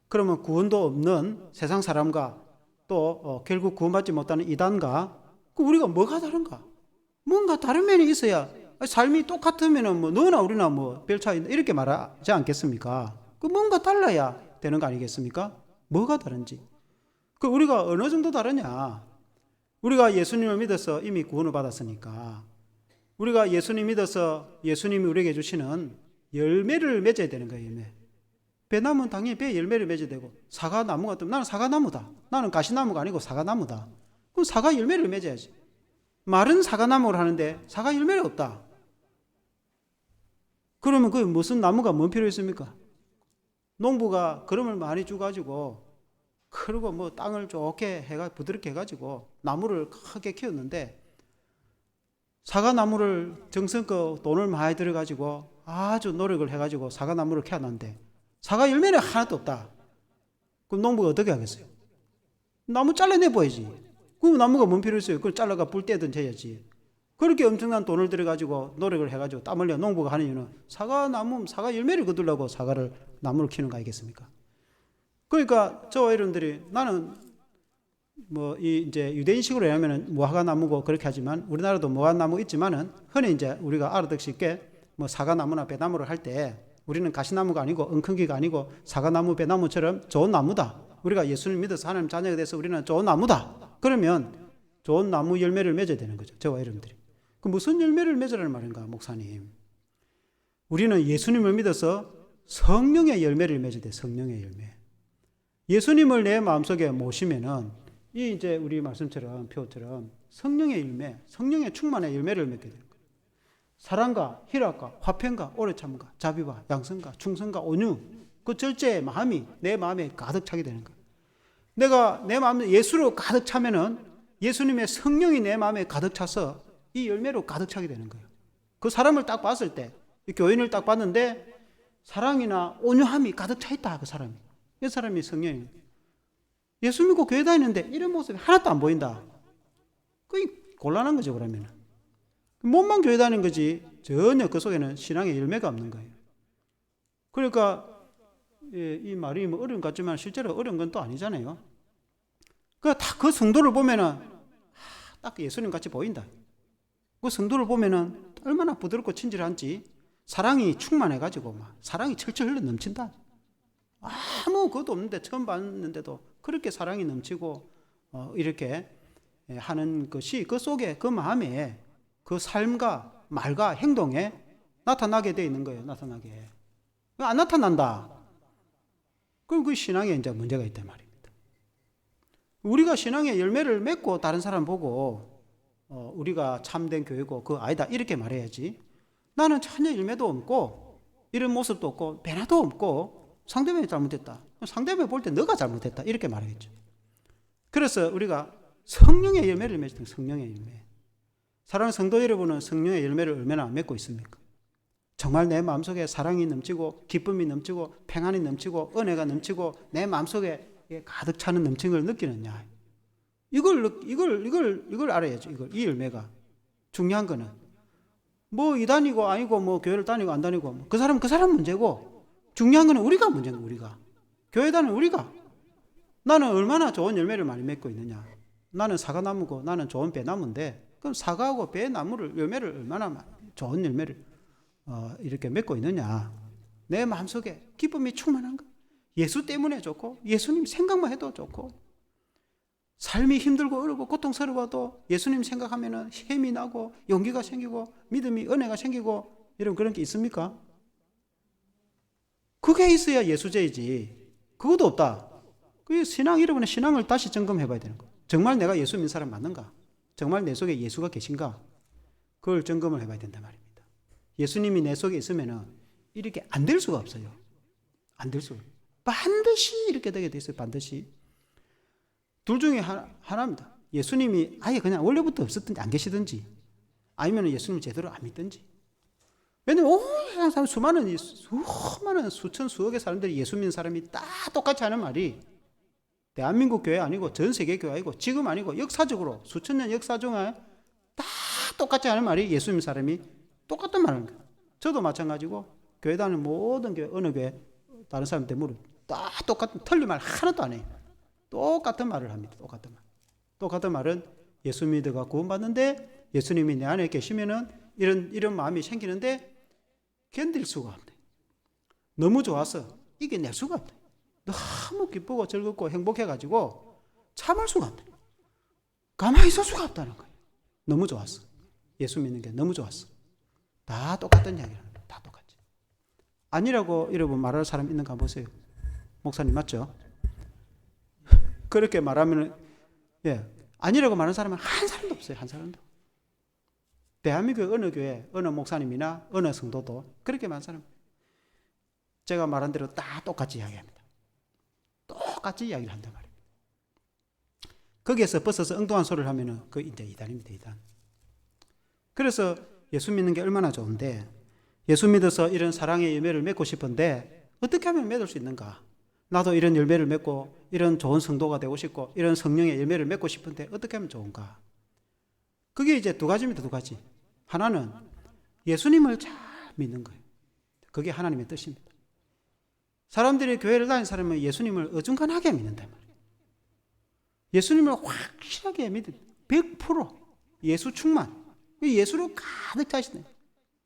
그러면 구원도 없는 세상 사람과 또 결국 구원받지 못하는 이단과 우리가 뭐가 다른가? 뭔가 다른 면이 있어야 삶이 똑같으면은 뭐 너나 우리나 뭐 별 차이 이렇게 말하지 않겠습니까? 그 뭔가 달라야 되는 거 아니겠습니까? 뭐가 다른지. 그 우리가 어느 정도 다르냐? 우리가 예수님을 믿어서 이미 구원을 받았으니까 우리가 예수님 믿어서 예수님이 우리에게 주시는 열매를 맺어야 되는 거예요. 열매. 배나무는 당연히 배에 열매를 맺어야 되고 사과나무 같으면 나는 사과나무다. 나는 가시나무가 아니고 사과나무다. 그럼 사과 열매를 맺어야지. 마른 사과나무를 하는데 사과 열매가 없다. 그러면 그 무슨 나무가 뭔 필요 있습니까? 농부가 거름을 많이 주가지고 그리고 뭐 땅을 좋게 부드럽게 해가지고 나무를 크게 키웠는데 사과나무를 정성껏 돈을 많이 들여가지고 아주 노력을 해가지고 사과나무를 키워놨는데 사과 열매는 하나도 없다. 그럼 농부가 어떻게 하겠어요? 나무 잘라내봐야지. 그럼 나무가 뭔 필요 있어요? 그걸 잘라가 불 떼든 해야지. 그렇게 엄청난 돈을 들여가지고 노력을 해가지고 땀 흘려 농부가 하는 이유는 사과 열매를 거두려고 나무를 키우는 거 아니겠습니까? 그러니까 저와 여러분들이 나는 이제 유대인식으로 하면은 무화과 나무고 그렇게 하지만 우리나라도 무화과 나무 있지만은 흔히 이제 우리가 알아듣기 쉽게 사과 나무나 배나무를 할 때 우리는 가시나무가 아니고 엉겅퀴가 아니고 사과나무, 배나무처럼 좋은 나무다. 우리가 예수를 믿어서 하나님 자녀가 돼서 우리는 좋은 나무다. 그러면 좋은 나무 열매를 맺어야 되는 거죠. 저와 여러분들이. 그 무슨 열매를 맺으라는 말인가, 목사님? 우리는 예수님을 믿어서 성령의 열매를 맺어야 돼. 성령의 열매. 예수님을 내 마음속에 모시면은 이제 우리 말씀처럼 표처럼 성령의 열매, 성령의 충만의 열매를 맺게 되는 거예요. 사랑과 희락과 화평과 오래 참과 자비와 양성과 충성과 온유, 그 절제의 마음이 내 마음에 가득 차게 되는 거예요. 내가 내 마음에 예수로 가득 차면은 예수님의 성령이 내 마음에 가득 차서 이 열매로 가득 차게 되는 거예요. 그 사람을 딱 봤을 때, 이 교인을 딱 봤는데 사랑이나 온유함이 가득 차 있다. 그 사람이. 이 사람이 성령이에요. 예수 믿고 교회 다니는데 이런 모습이 하나도 안 보인다. 그게 곤란한 거죠, 그러면. 몸만 교회 다니는 거지 전혀 그 속에는 신앙의 열매가 없는 거예요. 그러니까 이 말이 어려운 것 같지만 실제로 어려운 건 또 아니잖아요. 그러니까 그 성도를 보면은 딱 예수님 같이 보인다. 그 성도를 보면은 얼마나 부드럽고 친절한지 사랑이 충만해가지고 막 사랑이 철철 흘러 넘친다. 아무 것도 없는데 처음 봤는데도 그렇게 사랑이 넘치고 이렇게 하는 것이 그 속에 그 마음에 그 삶과 말과 행동에 나타나게 돼 있는 거예요. 나타나게. 안 나타난다. 그럼 그 신앙에 이제 문제가 있단 말입니다. 우리가 신앙의 열매를 맺고 다른 사람 보고 우리가 참된 교회고 그거 아니다 이렇게 말해야지. 나는 전혀 열매도 없고 이런 모습도 없고 변화도 없고 상대방이 잘못했다. 상대방이 볼 때 너가 잘못했다 이렇게 말하겠죠. 그래서 우리가 성령의 열매를 맺는 성령의 열매. 사랑하는 성도 여러분은 성령의 열매를 얼마나 맺고 있습니까? 정말 내 마음속에 사랑이 넘치고 기쁨이 넘치고 평안이 넘치고 은혜가 넘치고 내 마음속에 가득 차는 넘치는 걸 느끼느냐. 이걸 알아야죠. 이 열매가. 중요한 거는. 이단이고 아니고 교회를 다니고 안 다니고 그 사람 문제고 중요한 거는 우리가 문제인 거야, 우리가. 교회 다니는 우리가. 나는 얼마나 좋은 열매를 많이 맺고 있느냐. 나는 사과나무고 나는 좋은 배나무인데 그럼 사과하고 배나무를 열매를 얼마나 좋은 열매를 이렇게 맺고 있느냐. 내 마음속에 기쁨이 충만한가. 예수 때문에 좋고 예수님 생각만 해도 좋고 삶이 힘들고 어렵고 고통스러워도 예수님 생각하면 힘이 나고 용기가 생기고 믿음이 은혜가 생기고 이런 그런 게 있습니까? 그게 있어야 예수제이지. 그것도 없다. 그 여러분의 신앙을 다시 점검해 봐야 되는 거예요. 정말 내가 예수 믿는 사람 맞는가? 정말 내 속에 예수가 계신가? 그걸 점검을 해봐야 된단 말입니다. 예수님이 내 속에 있으면 이렇게 안 될 수가 없어요. 안 될 수가. 반드시 이렇게 되게 돼 있어요. 반드시. 둘 중에 하나입니다. 예수님이 아예 그냥 원래부터 없었든지 안 계시든지 아니면 예수님을 제대로 안 믿든지. 왜냐면 온 사람 수많은 수천 수억의 사람들이 예수 믿는 사람이 다 똑같이 하는 말이 대한민국 교회 아니고 전 세계 교회 아니고 지금 아니고 역사적으로 수천 년 역사 중에 다 똑같이 하는 말이 예수 믿는 사람이 똑같은 말을 하는 거예요. 저도 마찬가지고 교회 다니는 모든 교회 어느 교회 다른 사람한테 다 똑같은 틀린 말 하나도 안 해요. 똑같은 말을 합니다. 똑같은 말. 똑같은 말은 예수 믿어가 구원받는데 예수님이 내 안에 계시면은 이런 마음이 생기는데 견딜 수가 없네. 너무 좋아서 이겨낼 수가 없네. 너무 기쁘고 즐겁고 행복해가지고 참을 수가 없네. 가만히 있을 수가 없다는 거예요. 너무 좋았어. 예수 믿는 게 너무 좋았어. 다 똑같은 이야기를 합니다. 다 똑같이. 아니라고 여러분 말할 사람 있는가 보세요. 목사님 맞죠? 그렇게 말하면 아니라고 말하는 사람은 한 사람도 없어요. 한 사람도. 대한민국 어느 교회, 어느 목사님이나 어느 성도도 그렇게 많은 사람. 제가 말한 대로 다 똑같이 이야기합니다. 똑같이 이야기를 한단 말입니다. 거기에서 벗어서 엉뚱한 소리를 하면은 그 이제 이단입니다. 이단. 그래서 예수 믿는 게 얼마나 좋은데 예수 믿어서 이런 사랑의 열매를 맺고 싶은데 어떻게 하면 맺을 수 있는가? 나도 이런 열매를 맺고 이런 좋은 성도가 되고 싶고 이런 성령의 열매를 맺고 싶은데 어떻게 하면 좋은가? 그게 이제 두 가지입니다. 두 가지. 하나는 예수님을 잘 믿는 거예요. 그게 하나님의 뜻입니다. 사람들이 교회를 다니는 사람은 예수님을 어중간하게 믿는단 말이에요. 예수님을 확실하게 믿는 100% 예수 충만. 예수로 가득 차시네.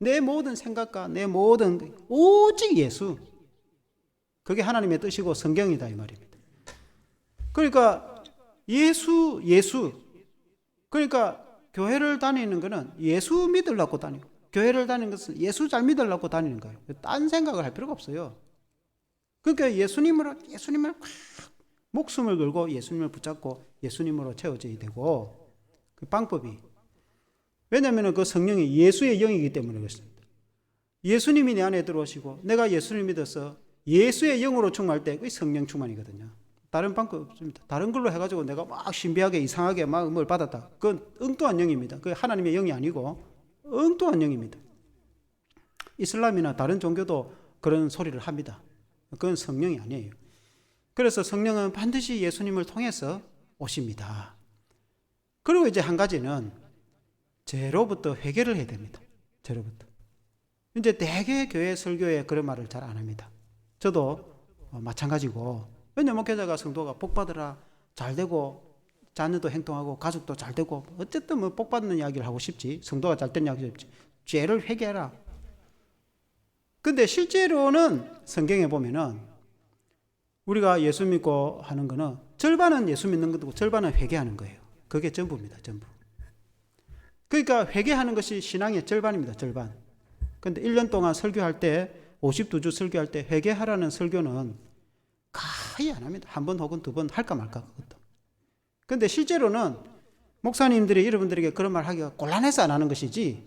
내 모든 생각과 내 모든 오직 예수. 그게 하나님의 뜻이고 성경이다 이 말입니다. 그러니까 예수. 그러니까 교회를 다니는 것은 예수 믿으려고 다니고, 교회를 다니는 것은 예수 잘 믿으려고 다니는 거예요. 딴 생각을 할 필요가 없어요. 그러니까 예수님을 확 목숨을 걸고 예수님을 붙잡고 예수님으로 채워져야 되고, 그 방법이, 왜냐하면 그 성령이 예수의 영이기 때문에 그렇습니다. 예수님이 내 안에 들어오시고 내가 예수를 믿어서 예수의 영으로 충만할 때 그게 성령 충만이거든요. 다른 방법 없습니다. 다른 걸로 해가지고 내가 막 신비하게 이상하게 막 뭘 받았다. 그건 엉뚱한 영입니다. 그게 하나님의 영이 아니고 엉뚱한 영입니다. 이슬람이나 다른 종교도 그런 소리를 합니다. 그건 성령이 아니에요. 그래서 성령은 반드시 예수님을 통해서 오십니다. 그리고 이제 한 가지는 죄로부터 회개를 해야 됩니다. 죄로부터. 이제 대개 교회 설교에 그런 말을 잘 안 합니다. 저도 마찬가지고, 왜냐면 목회자가 성도가 복받으라, 잘되고, 자녀도 행동하고, 가족도 잘되고, 어쨌든 뭐 복받는 이야기를 하고 싶지, 성도가 잘된 이야기를 하고 싶지, 죄를 회개해라. 근데 실제로는 성경에 보면은 우리가 예수 믿고 하는 거는 절반은 예수 믿는 것이고 절반은 회개하는 거예요. 그게 전부입니다. 전부. 그러니까 회개하는 것이 신앙의 절반입니다. 절반. 근데 1년 동안 설교할 때, 52주 설교할 때 회개하라는 설교는 거의 안 합니다. 한 번 혹은 두 번 할까 말까 그것도. 근데 실제로는 목사님들이 여러분들에게 그런 말 하기가 곤란해서 안 하는 것이지,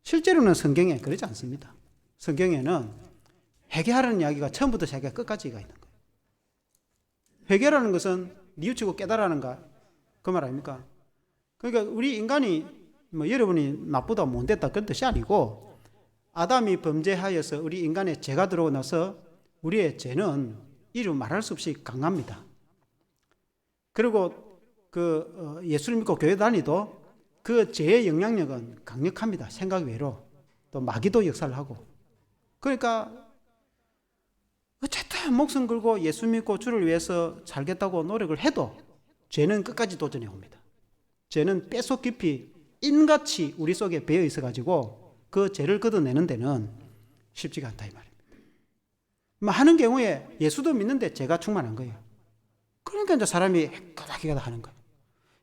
실제로는 성경에 그러지 않습니다. 성경에는 회개하라는 이야기가 처음부터 자기가 끝까지가 있는 거예요. 회개라는 것은 뉘우치고 깨달으라는가, 그 말 아닙니까? 그러니까 우리 인간이 뭐 여러분이 나쁘다 못됐다 그런 뜻이 아니고, 아담이 범죄하여서 우리 인간의 죄가 들어오고 나서 우리의 죄는 이루 말할 수 없이 강합니다. 그리고 예수를 믿고 교회 다니도 그 죄의 영향력은 강력합니다. 생각 외로. 또 마귀도 역사를 하고. 그러니까 어쨌든 목숨 걸고 예수 믿고 주를 위해서 살겠다고 노력을 해도 죄는 끝까지 도전해 옵니다. 죄는 뼛속 깊이 인같이 우리 속에 배어 있어 가지고 그 죄를 걷어내는 데는 쉽지가 않다 이 말입니다. 많은 경우에 예수도 믿는데 죄가 충만한 거예요. 그러니까 이제 사람이 가닥가닥 하는 거예요.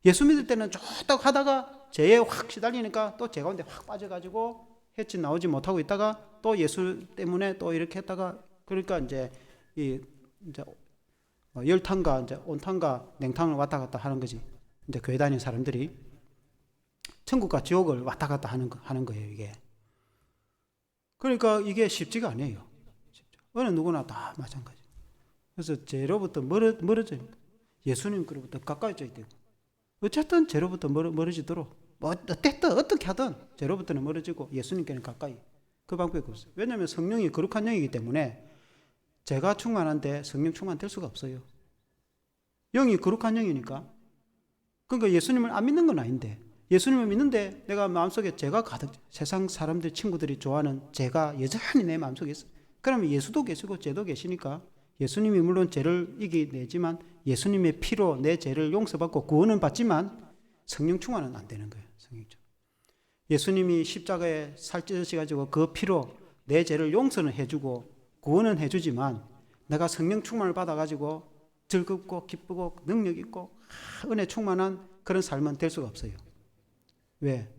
예수 믿을 때는 좋다고 하다가 죄에 확 시달리니까 또 죄 가운데 확 빠져가지고 해치 나오지 못하고 있다가 또 예수 때문에 또 이렇게 했다가, 그러니까 이제 열탕과 이제 온탕과 냉탕을 왔다 갔다 하는 거지. 이제 교회 다니는 사람들이 천국과 지옥을 왔다 갔다 하는 거예요, 이게. 그러니까 이게 쉽지가 않아요. 어느 누구나 다 마찬가지. 그래서 죄로부터 멀어져야 됩니다. 예수님으로부터 가까워져야 되고, 어쨌든 죄로부터 멀어지도록 뭐 어쨌든 어떻게 하든 죄로부터는 멀어지고 예수님께는 가까이. 그 방법이 없어요. 왜냐하면 성령이 거룩한 영이기 때문에 죄가 충만한데 성령 충만될 수가 없어요. 영이 거룩한 영이니까. 그러니까 예수님을 안 믿는 건 아닌데, 예수님을 믿는데 내가 마음속에 죄가 가득, 세상 사람들, 친구들이 좋아하는 죄가 여전히 내 마음속에 있어. 그러면 예수도 계시고 죄도 계시니까 예수님이 물론 죄를 이겨내지만 예수님의 피로 내 죄를 용서받고 구원은 받지만 성령 충만은 안 되는 거예요. 성령 충만. 예수님이 십자가에 살찌으셔가지고 그 피로 내 죄를 용서는 해주고 구원은 해주지만 내가 성령 충만을 받아가지고 즐겁고 기쁘고 능력 있고 은혜 충만한 그런 삶은 될 수가 없어요. 왜?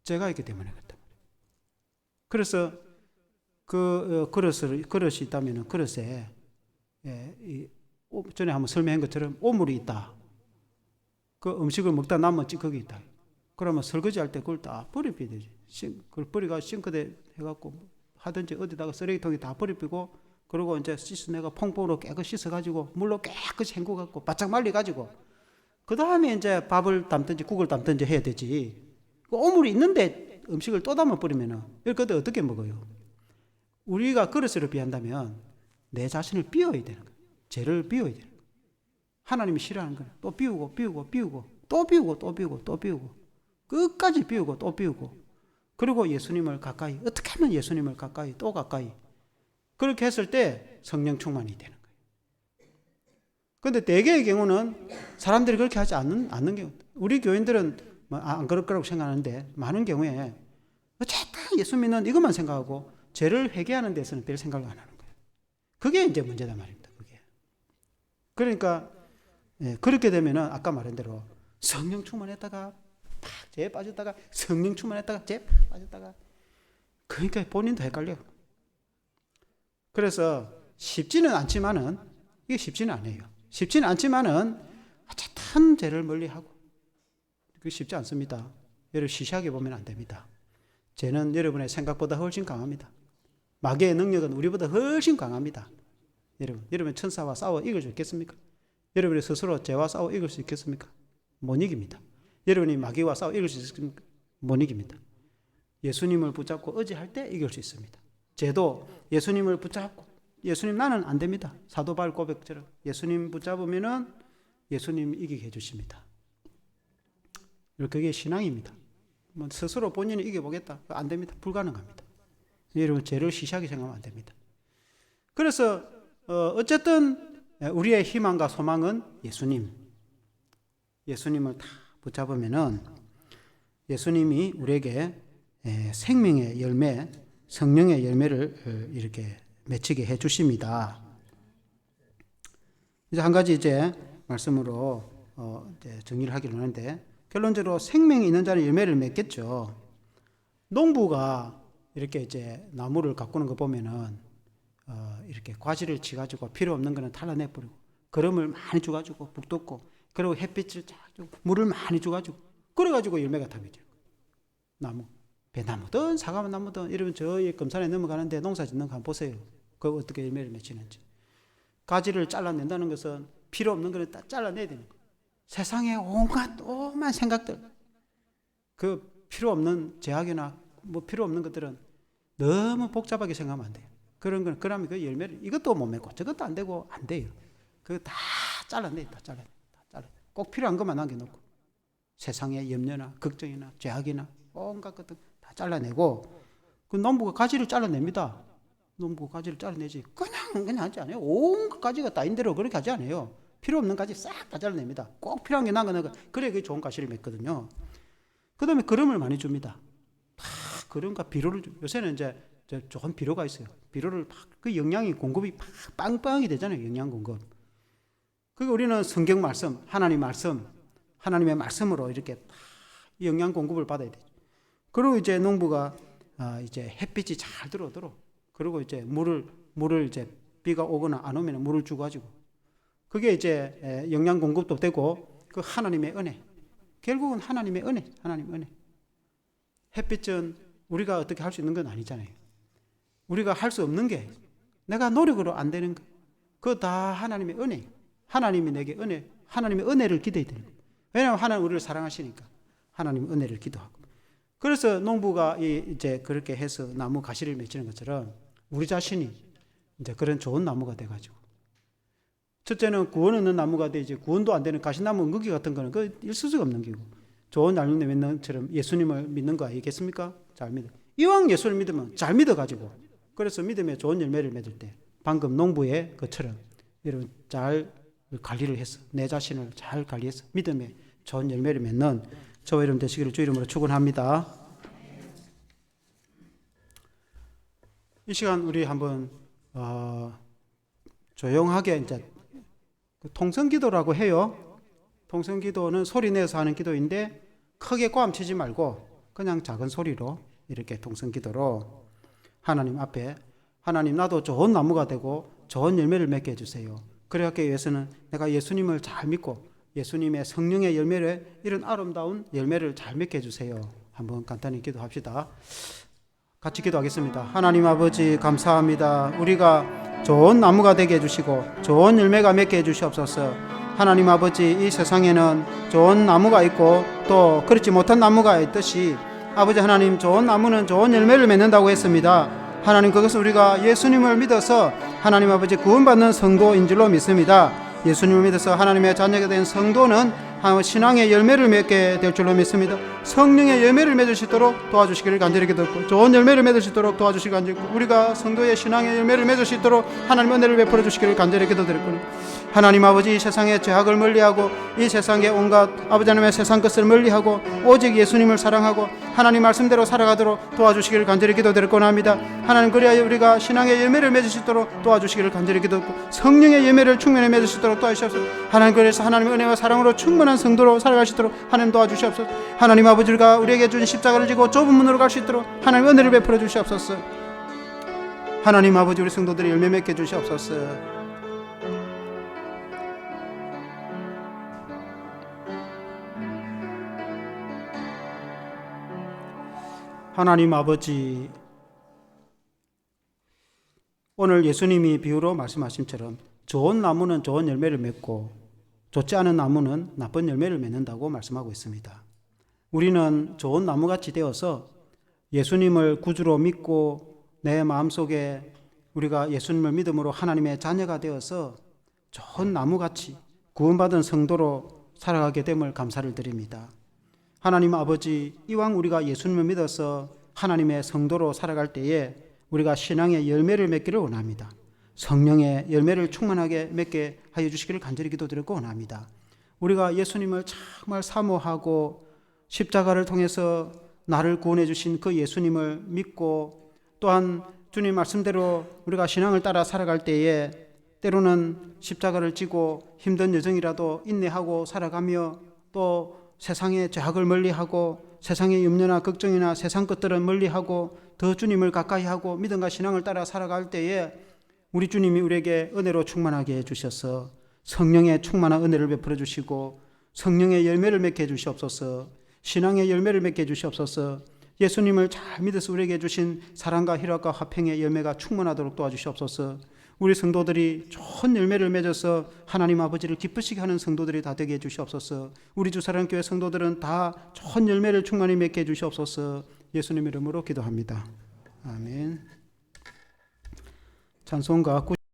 죄가 있기 때문에 그렇단 말이에요. 그래서 그릇이 있다면 그릇에 전에 한번 설명한 것처럼 오물이 있다. 그 음식을 먹다 남은 찌꺼기 있다. 그러면 설거지할 때 그걸 다 버려야 되지. 그걸 버리가 싱크대 해갖고 하든지 어디다가 쓰레기통에 다 버리고, 그리고 이제 씻어내가 퐁퐁으로 깨끗이 씻어가지고 물로 깨끗이 헹궈갖고 바짝 말려가지고 그 다음에 이제 밥을 담든지 국을 담든지 해야 되지. 오물이 있는데 음식을 또 담아 버리면은 이렇게 어떻게 먹어요? 우리가 그릇을 비한다면 내 자신을 비워야 되는 거예요. 죄를 비워야 되는 거예요. 하나님이 싫어하는 거예요. 또 비우고 또 비우고 또 비우고 또 비우고 끝까지 비우고 또 비우고 그리고 예수님을 가까이, 어떻게 하면 예수님을 가까이, 또 가까이. 그렇게 했을 때 성령 충만이 되는 거예요. 그런데 대개의 경우는 사람들이 그렇게 하지 않는 경우, 우리 교인들은 안 그럴 거라고 생각하는데 많은 경우에 어쨌든 예수 믿는 이것만 생각하고 죄를 회개하는 데서는 별 생각을 안 하는 거예요. 그게 이제 문제다 말입니다. 그게. 그러니까 그렇게 되면은 아까 말한 대로 성령 충만했다가 팍 죄에 빠졌다가 성령 충만했다가 죄에 팍 빠졌다가, 그러니까 본인도 헷갈려. 그래서 쉽지는 않지만은, 이게 쉽지는 않아요. 쉽지는 않지만은 어쨌든 죄를 멀리하고, 그게 쉽지 않습니다. 여러분 시시하게 보면 안 됩니다. 죄는 여러분의 생각보다 훨씬 강합니다. 마귀의 능력은 우리보다 훨씬 강합니다. 여러분 천사와 싸워 이길 수 있겠습니까? 여러분이 스스로 죄와 싸워 이길 수 있겠습니까? 못 이깁니다. 여러분이 마귀와 싸워 이길 수 있습니까? 못 이깁니다. 예수님을 붙잡고 의지할 때 이길 수 있습니다. 죄도 예수님을 붙잡고, 예수님 나는 안 됩니다. 사도 바울 고백처럼 예수님 붙잡으면은 예수님 이기게 해주십니다. 그게 신앙입니다. 스스로 본인이 이겨보겠다, 안 됩니다. 불가능합니다. 여러분 죄를 시시하게 생각하면 안 됩니다. 그래서 어쨌든 우리의 희망과 소망은 예수님을 다 붙잡으면은 예수님이 우리에게 생명의 열매, 성령의 열매를 이렇게 맺히게 해 주십니다. 이제 한 가지 말씀으로 이제 정리를 하기로 하는데, 결론적으로 생명이 있는 자는 열매를 맺겠죠. 농부가 이렇게 나무를 가꾸는 거 보면은 이렇게 과지를 치가지고 필요 없는 거는 잘라내 버리고, 거름을 많이 주가지고 북 돋고, 그리고 햇빛을 쫙 주고 물을 많이 주가지고, 그래가지고 열매가 다 맺어요. 나무, 배나무든 사과나무든. 여러분 저희 금산에 넘어가는데 농사 짓는 거 한번 보세요. 그 어떻게 열매를 맺히는지. 가지를 잘라낸다는 것은 필요 없는 거는 다 잘라내야 되는 거예요. 세상에 온갖 오만 생각들, 그 필요 없는 제약이나 필요 없는 것들은 너무 복잡하게 생각하면 안 돼요. 그러면 그 열매를 이것도 못 맺고 저것도 안 되고 안 돼요. 그거 다 잘라내. 꼭 필요한 것만 남겨놓고, 세상의 염려나 걱정이나 죄악이나 온갖 것들 다 잘라내고, 그 농부가 가지를 잘라냅니다. 농부가 가지를 잘라내지 그냥 하지 않아요. 온갖 가지가 따인대로 그렇게 하지 않아요. 필요 없는 가지 싹 다 잘라냅니다. 꼭 필요한 게 남겨놓고, 그래 그게 좋은 가시를 맺거든요. 그 다음에 거름을 많이 줍니다. 거름과 비료를 요새는 좋은 비료가 있어요. 비료를 그 영양이 공급이 빵빵하게 되잖아요. 영양 공급. 그게 우리는 성경 말씀, 하나님 말씀, 하나님의 말씀으로 이렇게 영양 공급을 받아야 되죠. 그리고 농부가 햇빛이 잘 들어오도록, 그리고 물을 비가 오거나 안 오면 물을 주가지고, 그게 영양 공급도 되고, 그 하나님의 은혜, 결국은 하나님의 은혜. 햇빛은 우리가 어떻게 할 수 있는 건 아니잖아요. 우리가 할 수 없는 게, 내가 노력으로 안 되는 거, 그거 다 하나님의 은혜. 하나님이 내게 하나님의 은혜를 기대해야 되는 거예요. 왜냐하면 하나님 우리를 사랑하시니까 하나님의 은혜를 기도하고. 그래서 농부가 그렇게 해서 나무 가시를 맺히는 것처럼 우리 자신이 그런 좋은 나무가 돼가지고, 첫째는 구원 없는 나무가 되지, 구원도 안 되는 가시나무 은근기 같은 거는 그 일수가 없는 기고, 좋은 나무 맺는 것처럼 예수님을 믿는 거 아니겠습니까? 잘 믿어. 이왕 예수를 믿으면 잘 믿어가지고, 그래서 믿음에 좋은 열매를 맺을 때 방금 농부의 것처럼 여러분 잘 관리를 해서, 내 자신을 잘 관리해서 믿음에 좋은 열매를 맺는 저와 여러분 되시기를 주 이름으로 축원합니다. 이 시간 우리 한번 조용하게 통성기도라고 해요. 통성기도는 소리 내서 하는 기도인데 크게 고함치지 말고 그냥 작은 소리로 이렇게 통성기도로 하나님 앞에, 하나님 나도 좋은 나무가 되고 좋은 열매를 맺게 해주세요. 그렇게 위해서는 내가 예수님을 잘 믿고 예수님의 성령의 열매를, 이런 아름다운 열매를 잘 맺게 해주세요. 한번 간단히 기도합시다. 같이 기도하겠습니다. 하나님 아버지 감사합니다. 우리가 좋은 나무가 되게 해주시고 좋은 열매가 맺게 해주시옵소서. 하나님 아버지, 이 세상에는 좋은 나무가 있고 또 그렇지 못한 나무가 있듯이 아버지 하나님, 좋은 나무는 좋은 열매를 맺는다고 했습니다. 하나님, 그것은 우리가 예수님을 믿어서 하나님 아버지 구원받는 성도인 줄로 믿습니다. 예수님을 믿어서 하나님의 자녀가 된 성도는 신앙의 열매를 맺게 될 줄로 믿습니다. 성령의 열매를 맺을 수 있도록 도와주시기를 간절히 기도드리고, 좋은 열매를 맺을 수 있도록 도와주시기 간절히 기도드리고, 우리가 성도의 신앙의 열매를 맺을 수 있도록 하나님 은혜를 베풀어 주시기를 간절히 기도드리고, 하나님 아버지, 이 세상의 죄악을 멀리하고 이 세상의 온갖 아버지 하나님의 세상 것을 멀리하고 오직 예수님을 사랑하고 하나님 말씀대로 살아가도록 도와주시기를 간절히 기도드리고 합니다. 하나님, 그리하여 우리가 신앙의 열매를 맺을 수 있도록 도와주시기를 간절히 기도드리고, 성령의 열매를 충만히 맺을 수 있도록 도와주시옵소서. 하나님, 그래서 하나님의 은혜와 사랑으로 충만한 성도로 살아갈 수 있도록 하나님 도와주시옵소서. 하나님 아버지가 우리에게 준 십자가를 지고 좁은 문으로 갈 수 있도록 하나님 은혜를 베풀어 주시옵소서. 하나님 아버지, 우리 성도들이 열매 맺게 주시옵소서. 하나님 아버지, 오늘 예수님이 비유로 말씀하심처럼 좋은 나무는 좋은 열매를 맺고 좋지 않은 나무는 나쁜 열매를 맺는다고 말씀하고 있습니다. 우리는 좋은 나무같이 되어서 예수님을 구주로 믿고 내 마음속에 우리가 예수님을 믿음으로 하나님의 자녀가 되어서 좋은 나무같이 구원받은 성도로 살아가게 됨을 감사를 드립니다. 하나님 아버지, 이왕 우리가 예수님을 믿어서 하나님의 성도로 살아갈 때에 우리가 신앙의 열매를 맺기를 원합니다. 성령의 열매를 충만하게 맺게 하여 주시기를 간절히 기도드리고 원합니다. 우리가 예수님을 정말 사모하고 십자가를 통해서 나를 구원해 주신 그 예수님을 믿고 또한 주님 말씀대로 우리가 신앙을 따라 살아갈 때에 때로는 십자가를 지고 힘든 여정이라도 인내하고 살아가며 또 세상의 죄악을 멀리하고 세상의 염려나 걱정이나 세상 것들은 멀리하고 더 주님을 가까이하고 믿음과 신앙을 따라 살아갈 때에 우리 주님이 우리에게 은혜로 충만하게 해주셔서 성령의 충만한 은혜를 베풀어 주시고 성령의 열매를 맺게 해주시옵소서. 신앙의 열매를 맺게 해주시옵소서. 예수님을 잘 믿어서 우리에게 주신 사랑과 희락과 화평의 열매가 충만하도록 도와주시옵소서. 우리 성도들이 좋은 열매를 맺어서 하나님 아버지를 기쁘시게 하는 성도들이 다 되게 해주시옵소서. 우리 주사랑교회 성도들은 다 좋은 열매를 충만히 맺게 해주시옵소서. 예수님 이름으로 기도합니다. 아멘. 찬송가